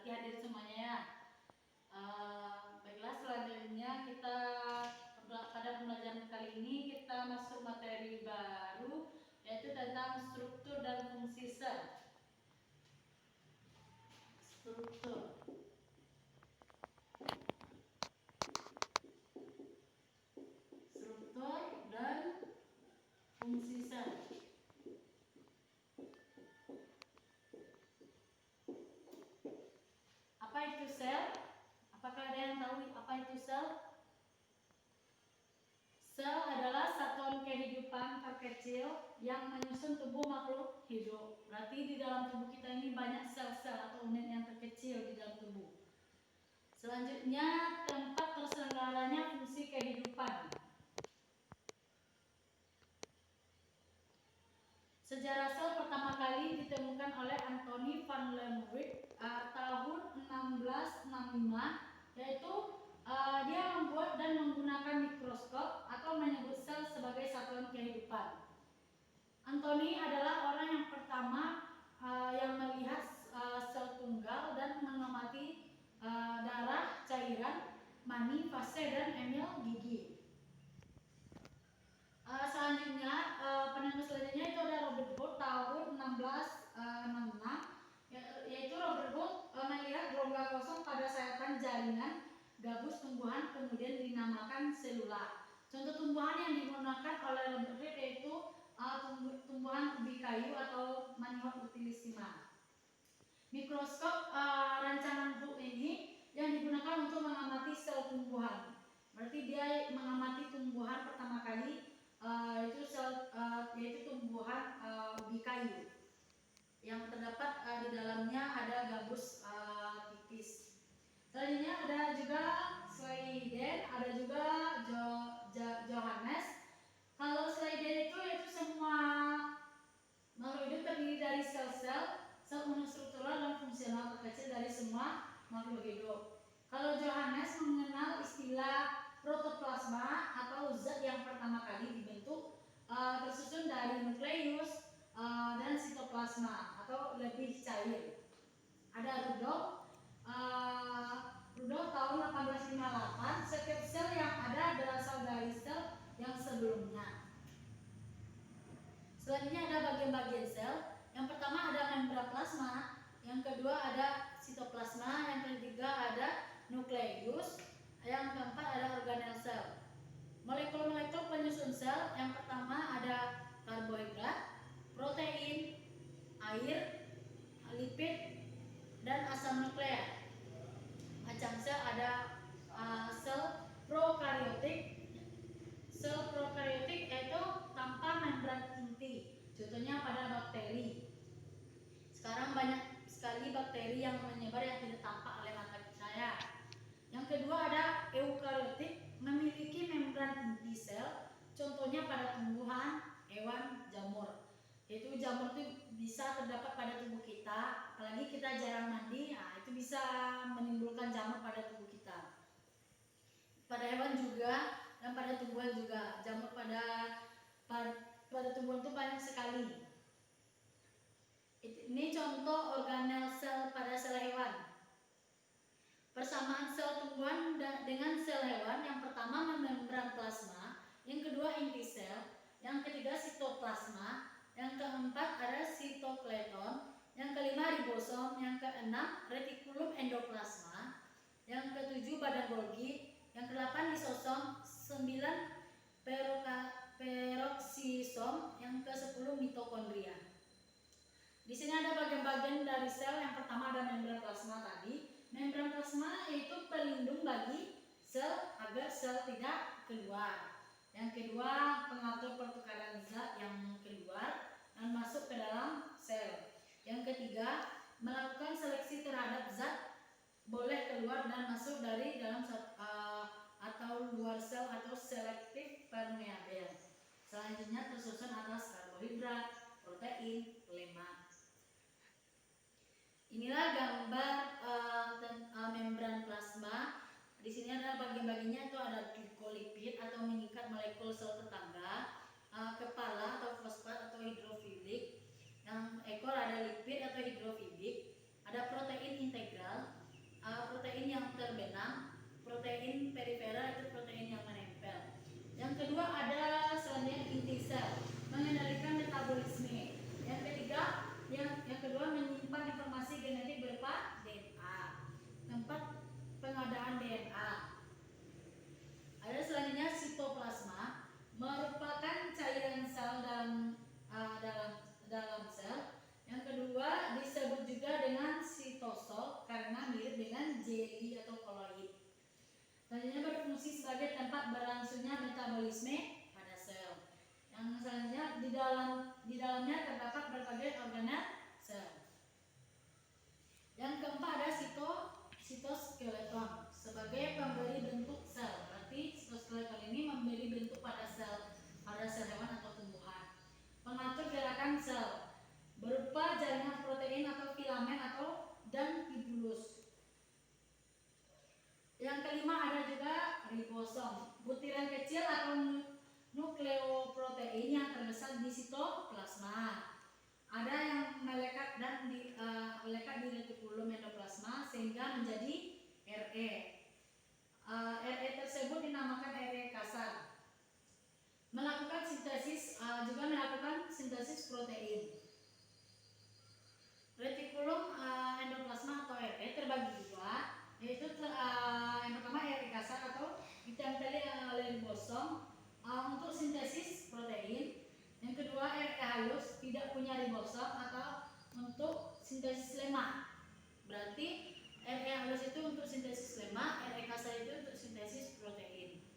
berarti hadir semuanya ya. Baiklah, selanjutnya kita pada pembelajaran kali ini kita masuk materi baru, yaitu tentang struktur dan fungsi sel. Struktur dan fungsi sel. Apa itu sel? Apakah ada yang tahu apa itu sel? Sel adalah satuan kehidupan terkecil yang menyusun tubuh makhluk hidup. Berarti di dalam tubuh kita ini banyak sel-sel atau unit yang terkecil di dalam tubuh. Selanjutnya, tempat terselenggaranya fungsi kehidupan. Sejarah sel pertama kali ditemukan oleh Anthony van Leeuwenhoek tahun 1665, yaitu dia membuat dan menggunakan mikroskop atau menyebut sel sebagai satuan kehidupan. Anthony adalah orang yang pertama yang melihat sel tunggal dan mengamati darah, cairan, mani, fase, dan email gigi. Selanjutnya, peneliti selanjutnya itu ada Robert Wood tahun 1666, yaitu Robert Wood melihat rongga kosong pada sayatan jaringan gabus tumbuhan kemudian dinamakan selula. Contoh tumbuhan yang digunakan oleh Robert Wood yaitu tumbuhan ubi kayu atau Manihot utilissima. Mikroskop rancangan Wood ini yang digunakan untuk mengamati sel tumbuhan. Berarti dia mengamati tumbuhan pertama kali yaitu tumbuhan ubi kayu yang terdapat di dalamnya ada gabus tipis. Selanjutnya ada juga Schleiden, ada juga Johannes. Kalau Schleiden itu yaitu semua makhluk hidup terdiri dari sel-sel, sel monostruktural dan fungsional terkecil dari semua makhluk hidup. Kalau Johannes mengenal istilah protoplasma atau zat yang pertama kali dibentuk tersusun dari nukleus dan sitoplasma atau lebih cair. Ada Rudolf tahun 1858, setiap sel yang ada berasal dari sel yang sebelumnya. Selanjutnya ada bagian-bagian sel. Yang pertama ada membran plasma, yang kedua ada sitoplasma, yang ketiga ada nukleus, yang keempat ada organel sel. Molekul-molekul penyusun sel, yang pertama ada karbohidrat, protein, air, lipid, dan asam nukleat. Macam sel ada sel prokaryotik. Sel prokaryotik yaitu tanpa membran inti, contohnya pada bakteri. Sekarang banyak sekali bakteri yang menyebar yang tidak tampak oleh mata saya. Yang kedua ada eukaryotik, memiliki membran inti sel, contohnya pada tumbuhan, hewan, jamur. Yaitu jamur itu bisa terdapat pada tubuh kita, apalagi kita jarang mandi, itu bisa menimbulkan jamur pada tubuh kita. Pada hewan juga dan pada tumbuhan juga, jamur pada tumbuhan itu banyak sekali. Ini contoh organel sel pada sel hewan. Persamaan sel tumbuhan dengan sel hewan, yang pertama membran plasma, yang kedua inti sel, yang ketiga sitoplasma, yang keempat ada sitoskeleton, yang kelima ribosom, yang keenam retikulum endoplasma, yang ketujuh badan Golgi, yang kedelapan lisosom, 9 peroksisom, yang ke-10 mitokondria. Di sini ada bagian-bagian dari sel. Yang pertama ada membran plasma tadi. Membran plasma yaitu pelindung bagi sel agar sel tidak keluar. Yang kedua, pengatur pertukaran zat yang keluar dan masuk ke dalam sel. Yang ketiga, melakukan seleksi terhadap zat boleh keluar dan masuk dari dalam atau luar sel atau selektif permeabel. Selanjutnya tersusun atas karbohidrat, protein, lemak. Inilah gambar membran plasma. Di sini ada bagian-bagiannya, itu ada glikolipid atau mengikat molekul sel tetangga, kepala atau fosfat atau hidrofilik, yang ekor ada lipid atau hidrofilik, ada protein integral, protein yang terbenam, protein periferal itu protein yang menempel. Yang kedua ada selanjutnya inti sel, mengendalikan metabolisme. Yang ketiga, yang kedua menyimpan informasi genetik berupa DNA. Keempat, pengadaan DNA. Ada selanjutnya sitoplasma, merupakan cairan sel dalam sel. Yang kedua disebut juga dengan sitosol karena mirip dengan jelly atau koloid. Selanjutnya berfungsi sebagai tempat berlangsungnya metabolisme pada sel. Yang selanjutnya di dalamnya terdapat berbagai organel sel. Yang keempat ada sitoskeleton sebagai pemberi bentuk sel. Berarti sitoskeleton ini memberi bentuk pada sel hewan atau tumbuhan. Pengatur gerakan sel berupa jaringan protein atau filamen dan tubulus. Yang kelima ada juga ribosom, butiran kecil atau nukleoprotein yang terbesar di sitoplasma. Ada yang melekat di retikulum endoplasma sehingga menjadi RE. RE tersebut dinamakan RE kasar. Juga melakukan sintesis protein. Retikulum endoplasma atau RE terbagi dua, yaitu yang pertama RE kasar atau ditempeli oleh ribosom untuk sintesis protein. Yang kedua RE halus tidak punya ribosom atau untuk sintesis lemak. Berarti RE halus itu untuk sintesis lemak, RE kasar itu untuk sintesis protein.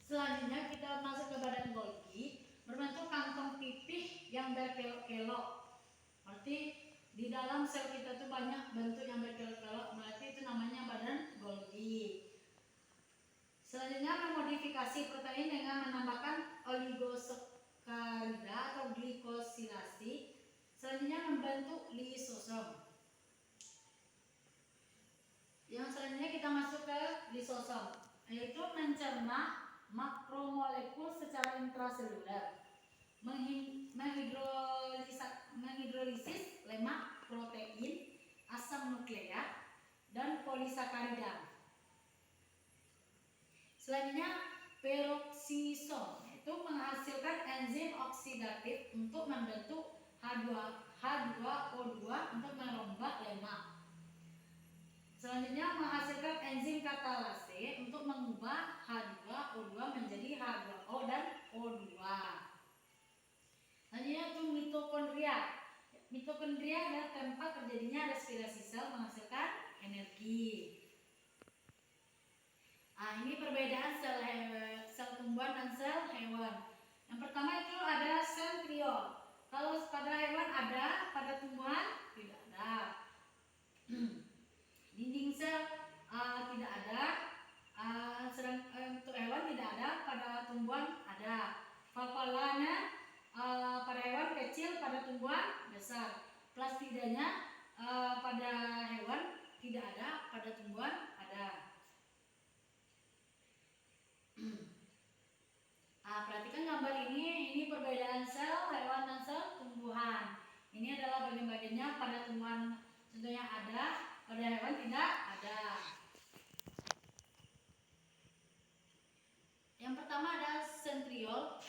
Selanjutnya kita masuk ke badan Golgi, berbentuk kantong pipih yang berkelok-kelok. Berarti di dalam sel kita tuh banyak bentuk yang berkelok-kelok, berarti itu namanya badan Golgi. Selanjutnya memodifikasi protein dengan menambahkan oligosakarida atau glikosilasi. Selanjutnya membentuk lisosom. Yang selanjutnya kita masuk ke lisosom, yaitu mencerna makromolekul secara intraseluler, menghidrolisis lemak, protein, asam nukleat, dan polisakarida. Selanjutnya peroksisom, yaitu menghasilkan enzim oksidatif untuk membentuk H2O2 untuk merombak lemak. Selanjutnya menghasilkan enzim katalase untuk mengubah H2O2 menjadi H2O dan O2. Selanjutnya itu mitokondria. Mitokondria adalah tempat terjadinya respirasi sel menghasilkan energi. Ini perbedaan sel tumbuhan dan sel hewan. Yang pertama itu ada sentriol. Kalau pada hewan ada, pada tumbuhan tidak ada. Dinding sel tidak ada, untuk hewan tidak ada, pada tumbuhan ada. Valvulanya pada hewan kecil, pada tumbuhan besar. Plastidanya pada hewan tidak ada, pada tumbuhan ada. Perhatikan gambar ini perbedaan sel hewan dan sel tumbuhan. Ini adalah bagian-bagiannya, pada tumbuhan contohnya ada, pada hewan tidak ada. Yang pertama ada sentriol,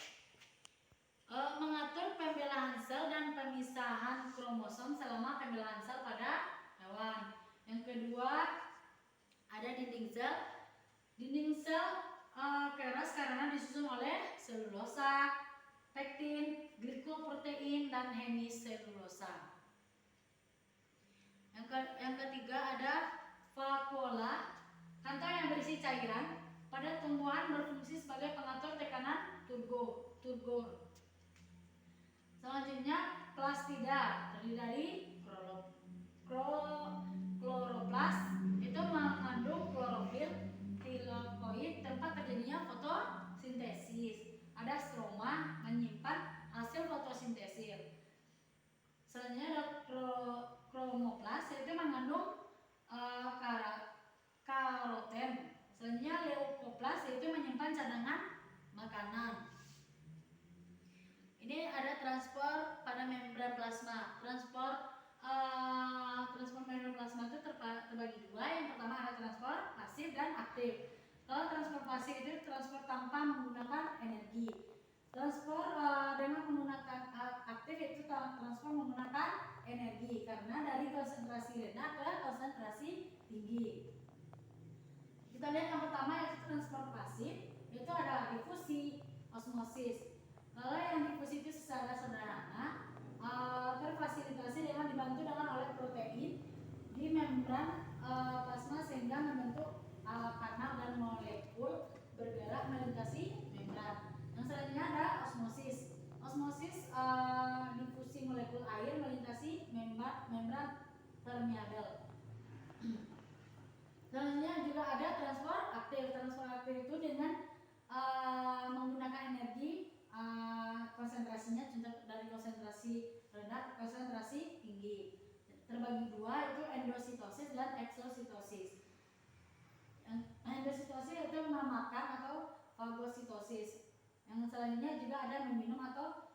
mengatur pembelahan sel dan pemisahan kromosom selama pembelahan sel pada hewan. Yang kedua ada dinding sel. Dinding sel keras karena disusun oleh selulosa, pektin, glikoprotein, dan hemiselulosa. Yang ketiga ada vakuola, kantong yang berisi cairan. Pada tumbuhan berfungsi sebagai pengatur tekanan turgor. Selanjutnya plastida, terdiri dari kloroplas, itu mengandung klorofil, tilakoid, tempat terjadinya fotosintesis. Ada stroma, menyimpan hasil fotosintesis. Selanjutnya ada kromoplas, yaitu mengandung karoten. Selanjutnya leukoplas, yaitu menyimpan cadangan makanan. Ini ada transport pada membran plasma. Transport transport membran plasma itu terbagi dua. Yang pertama ada transport pasif dan aktif. Kalau transport pasif itu transport tanpa menggunakan energi. Transport dengan menggunakan aktif itu transport menggunakan energi karena dari konsentrasi rendah ke konsentrasi tinggi. Kita lihat yang pertama yaitu transport pasif, itu ada difusi, osmosis. Kalau yang difusi itu secara sederhana terfasilitasi dengan dibantu dengan oleh protein di membran plasma sehingga membentuk kanal dan molekul bergerak melintasi membran. Yang selanjutnya ada osmosis. Osmosis difusi molekul air melintasi membran permeabel. Selanjutnya juga ada transport aktif. Transport aktif itu dengan menggunakan energi konsentrasinya contoh dari konsentrasi rendah ke konsentrasi tinggi. Terbagi dua itu endositosis dan eksositosis. Endositosis itu memakan atau fagositosis. Yang selanjutnya juga ada meminum atau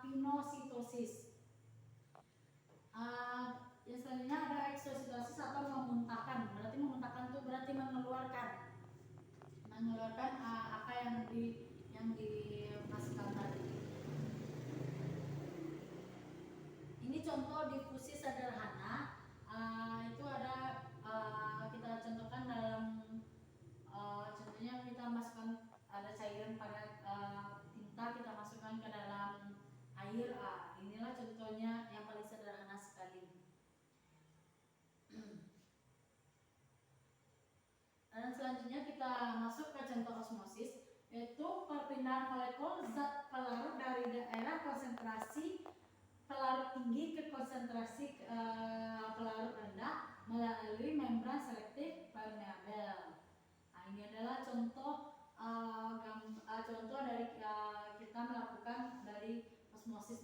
pinositosis. Yang selanjutnya ada eksositosis atau memuntahkan. Berarti memuntahkan itu berarti mengeluarkan apa yang dimasukkan tadi. Ini contoh difusi sederhana. Itu ada kita contohkan dalam contohnya kita masukkan ada cairan pada tinta, kita masukkan ke dalam air. Inilah contohnya yang paling sederhana sekali. Dan selanjutnya kita masuk ke contoh osmosis, yaitu perpindahan molekul zat pelarut dari daerah konsentrasi pelarut tinggi ke konsentrasi pelarut rendah melalui membran selektif permeabel. Ini adalah contoh dari kita melakukan dari osmosis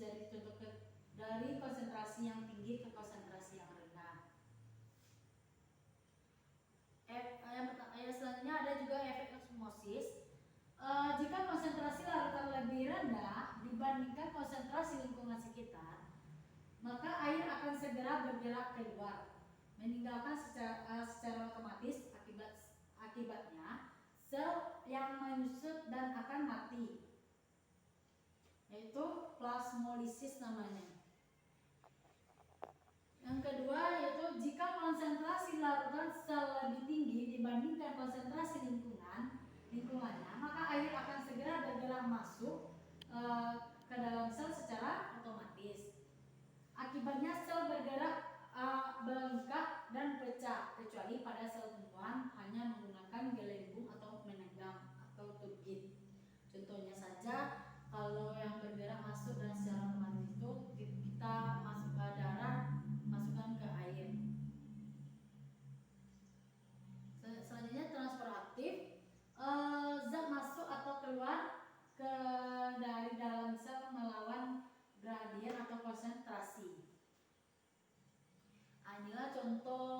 dari konsentrasi yang tinggi ke konsentrasi yang rendah. Yang selanjutnya ada juga efek osmosis. Jika konsentrasi larutan lebih rendah dibandingkan konsentrasi lingkungan sekitar, maka air akan segera bergerak keluar, meninggalkan secara otomatis. Akibatnya sel yang menyusut dan akan mati, yaitu plasmolisis namanya. Yang kedua yaitu jika konsentrasi larutan sel lebih tinggi dibandingkan konsentrasi lingkungannya, maka air akan segera bergerak masuk ke dalam sel secara otomatis. Akibatnya sel bergerak bengkak dan pecah, kecuali pada sel tumbuhan hanya menggunakan gelembung atau menegang atau turbid. Contohnya saja kalau yang bergerak masuk dan secara otomatis itu kita masuk ke darah, masukkan ke air. Selanjutnya transport aktif, zat masuk atau keluar dari dalam sel melawan gradien atau konsentrasi. Inilah contoh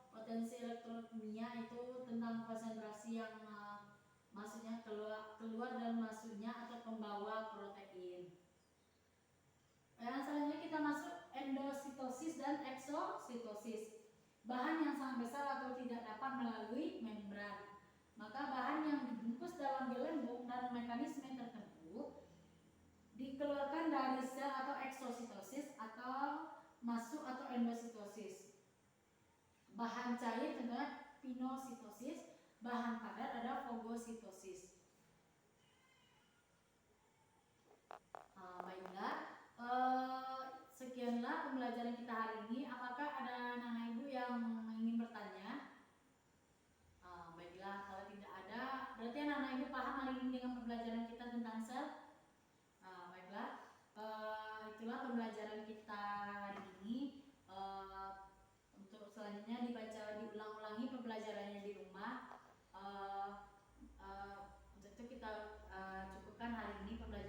potensi elektrokimia itu tentang konsentrasi yang masuknya keluar dan masuknya atau pembawa protein. Yang selanjutnya kita masuk endositosis dan eksositosis. Bahan yang sangat besar atau tidak dapat melalui membran, maka bahan yang dibungkus dalam gelembung dan mekanisme tertentu dikeluarkan dari sel atau eksositosis atau masuk atau endositosis. Bahan cair tentunya pinositosis, bahan padat ada fagositosis. Baiklah, sekianlah pembelajaran kita hari ini. Apakah ada anak ibu yang ingin bertanya? Baiklah, kalau tidak ada, berarti anak ibu paham hari ini dengan pembelajaran kita tentang sel. Baiklah, itulah pembelajaran kita hari ini. Untuk selanjutnya diulang-ulangi pembelajarannya di rumah. Untuk itu kita cukupkan hari ini pembelajaran